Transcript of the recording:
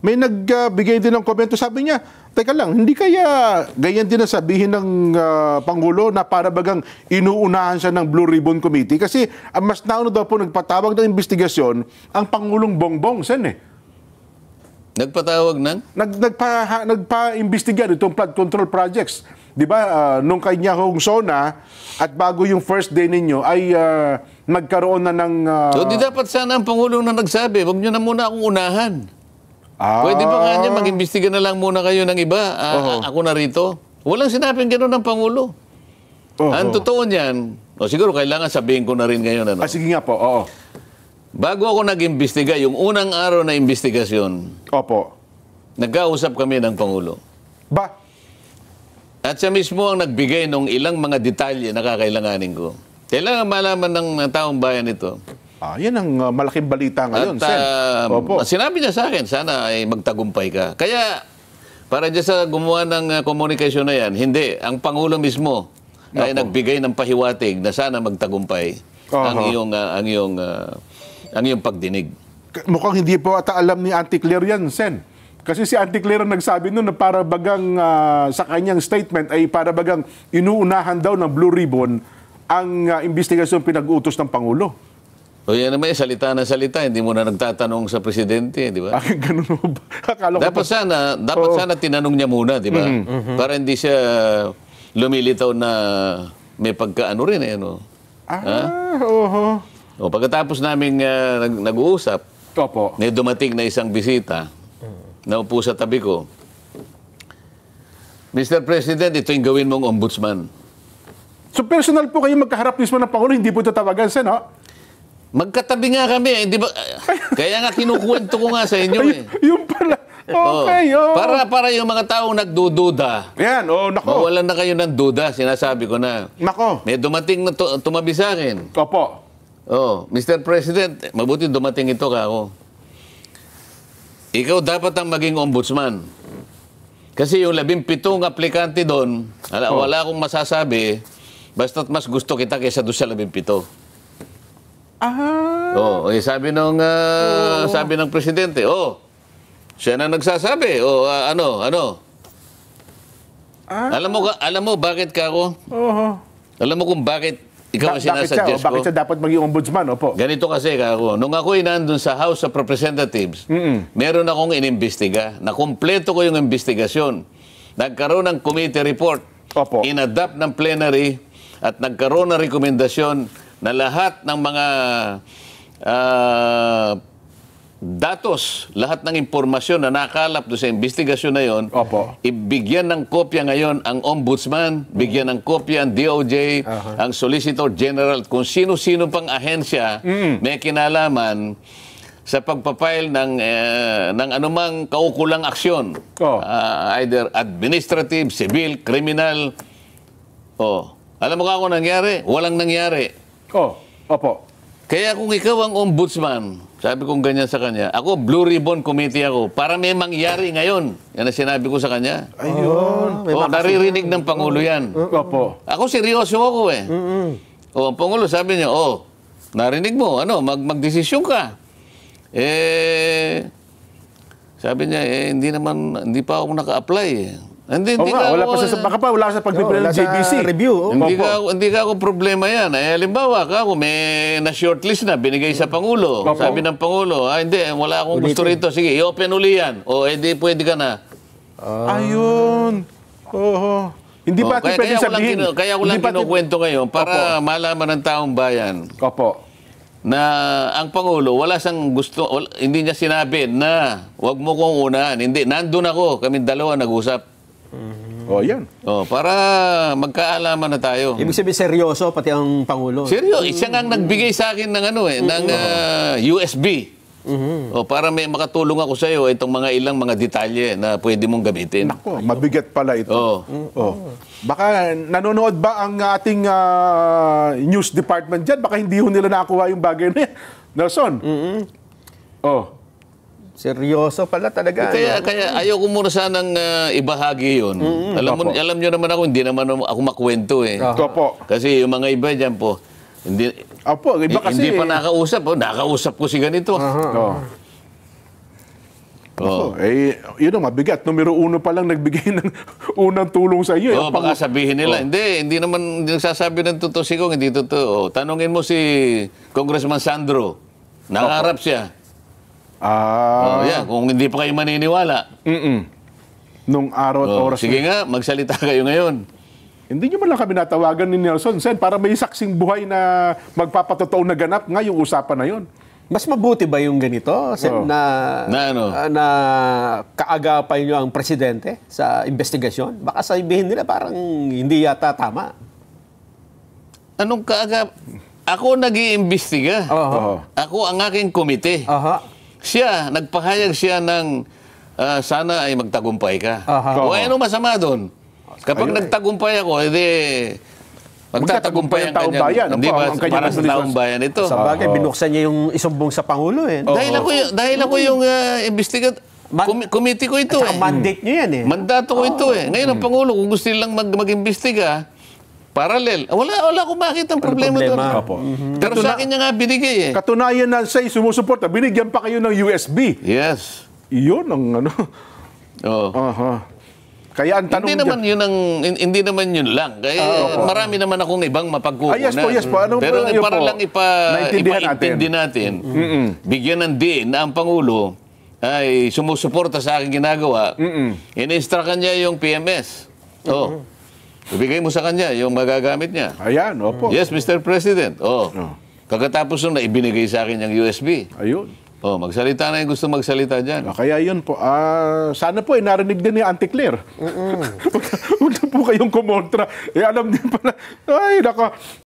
may nagbigay din ng komento. Sabi niya, teka lang, hindi kaya ganyan din ang sabihin ng Pangulo na para bagang inuunahan siya ng Blue Ribbon Committee? Kasi mas nauna daw po nagpatawag ng investigasyon ang Pangulong Bongbong, Sen eh. Nagpatawag ng? Nagpa-imbestiga itong flood control projects. Di ba, nung kanya hong SONA at bago yung first day ninyo ay nagkaroon na ng... So, di dapat sana ang Pangulong na nagsabi, huwag nyo na muna akong unahan. Pwede ba nga niya, mag-imbestiga na lang muna kayo ng iba? Ako na rito. Walang sinabing gano'n ng Pangulo. Ang totoo niyan, siguro kailangan sabihin ko na rin ngayon. Ano? Sige nga po, oo. Bago ako nag-imbestiga, yung unang araw na imbestigasyon, nagkausap kami ng Pangulo. Ba? At siya mismo ang nagbigay ng ilang mga detalye na kakailanganin ko. Kailangan malaman ng taong bayan ito. Yan ang malaking balita ngayon, Sen. Sinabi niya sa akin, sana ay magtagumpay ka. Kaya, para dyan sa gumawa ng komunikasyon na yan, hindi. Ang Pangulo mismo ay nagbigay ng pahiwatig na sana magtagumpay ang iyong pagdinig. Mukhang hindi po ata alam ni Auntie Claire yan, Sen. Kasi si Auntie Claire ang nagsabi nun na para bagang sa kanyang statement ay para bagang inuunahan daw ng Blue Ribbon ang investigasyon pinag-utos ng Pangulo. O yan naman, salita na salita, hindi mo na nagtatanong sa presidente, di ba? Ganun ba? Dapat sana tinanong niya muna, di ba? Para hindi siya lumilitaw na may pagkaano rin, eh, no? O pagkatapos namin nag-uusap, may dumating na isang bisita, naupo sa tabi ko. Mr. President, ito yung gawin mong ombudsman. So personal po kayo magkaharap mismo ng Pangulo, hindi po tatawagan, Sen, ha? Magkatabi nga kami, di ba? Kaya nga kinukwento ko nga sa inyo, eh. Yung pala. Okay, Para yung mga taong nagdududa. Yan, nako. Mawalan na kayo ng duda, sinasabi ko na. Nako. May dumating na tumabi sa akin. Opo. Mr. President, mabuti dumating ito ka ako. Ikaw dapat ang maging ombudsman. Kasi yung 17 aplikante doon, wala akong masasabi, basta't mas gusto kita kaysa doon sa 17. Sabi ng presidente, siya na nagsasabi. Ano? Alam mo bakit ka ako? Alam mo kung bakit ikaw ang sinasuggest ko? Bakit siya dapat maging ombudsman? Opo. Ganito kasi ako. Nung ako'y nandun sa House of Representatives, meron akong inimbestiga. Nakumpleto ko yung investigasyon. Nagkaroon ng committee report. Opo. Inadapt ng plenary at nagkaroon ng rekomendasyon na lahat ng mga datos, lahat ng impormasyon na nakalap doon sa investigasyon na yon, ibigyan ng kopya ngayon ang ombudsman, bigyan ng kopya ang DOJ, ang Solicitor General, kung sino-sino pang ahensya may kinalaman sa pagpapile ng anumang kaukulang aksyon. Either administrative, civil, criminal. Alam mo ka kung nangyari? Walang nangyari. Opo. Kaya kung ikaw ang ombudsman, sabi kong ganyan sa kanya, ako, Blue Ribbon Committee ako, para may mangyari ngayon. Yan ang sinabi ko sa kanya. Ayun. Naririnig ng Pangulo yan. Opo. Ako, seryoso ako eh. Ang Pangulo sabi niya, narinig mo, magdesisyon ka. Sabi niya, hindi pa ako naka-apply eh. Wala sa pagpipili ng JBC. Review. Hindi ka ako problema yan. Halimbawa ka, kung may na-shortlist na binigay sa Pangulo. Sabi ng Pangulo, hindi, wala akong gusto rito. Sige, i-open uli yan. Hindi, pwede ka na. Ayun. Hindi ba pwede sabihin? Kaya ko lang kinukwento ngayon para malaman ng taong bayan. Na ang Pangulo, wala siyang gusto, hindi niya sinabi na wag mo kong unahan. Hindi, nandun ako. Kami dalawa nag-usap. Yan. Para magkaalaman na tayo. Ibig sabihin seryoso pati ang Pangulo. Seryoso, siya nga nagbigay sa akin ng ng USB. Para may makatulong ako sa iyo itong ilang mga detalye na pwede mong gamitin. Nako, mabigat pala ito. Baka nanonood ba ang ating news department dyan? Baka hindi nila nakuha yung bagay na yan. Nelson? Seryoso pala talaga. Kaya ayaw ko muna sanang ibahagi yun. Alam nyo naman ako, hindi naman ako makwento eh. Kasi yung mga iba dyan po, hindi pa nakausap. Nakausap ko si ganito. Ako, yun ang mabigat. Numero 1 pa lang nagbigay ng unang tulong sa iyo. Oo, baka sabihin nila, hindi naman nagsasabi ng totoo si Kong, hindi totoo. Tanungin mo si Congressman Sandro. Nakaharap siya. Yan, kung hindi pa kayo maniniwala. Nung araw at oras. Sige nga, magsalita kayo ngayon. Hindi nyo man lang kami natawagan ni Nelson Sen para may saksing buhay na magpapatotoo na ganap nga yung usapan na yun. Mas mabuti ba yung ganito, Sen, na kaagapay nyo ang presidente sa investigasyon? Baka sabihin nila parang hindi yata tama. Anong kaagap? Ako nag-iimbestiga. Ako ang aking komite. Siya, nagpahayag siya ng sana ay magtagumpay ka. O ano masama doon? Kapag nagtagumpay ako, magtatagumpay ang taong bayan. Hindi ba para sa taong bayan ito? Sa bagay, binuksan niya yung isumbong sa Pangulo eh. Dahil ako yung investigat, committee ko ito eh. Mandate nyo yan eh. Mandato ko ito eh. Ngayon ang Pangulo, kung gusto nilang mag-imbestiga, parallel. Wala akong makita ang problema doon. Pero sa akin niya nga binigay eh. Katunayan na sa'yo sumusuporta, binigyan pa kayo ng USB. Yes. Iyon ang ano. Kaya ang tanong hindi naman yun lang. Kaya marami naman akong ibang mapagkukunan. Yes po. Pero para lang ipaintindi natin, bigyan ng din na ang Pangulo ay sumusuporta sa aking ginagawa, in-instruct niya yung PMS. Ibigay mo sa kanya yung magagamit niya. Ayan, opo. Yes, Mr. President. Kagkatapos nung ibinigay sa akin yung USB. Ayun. Magsalita na yung gusto magsalita dyan. Kaya yun po. Sana po narinig din ni Auntie Claire. Huwag na po kayong kumontra. Alam din pala. Ay, nako.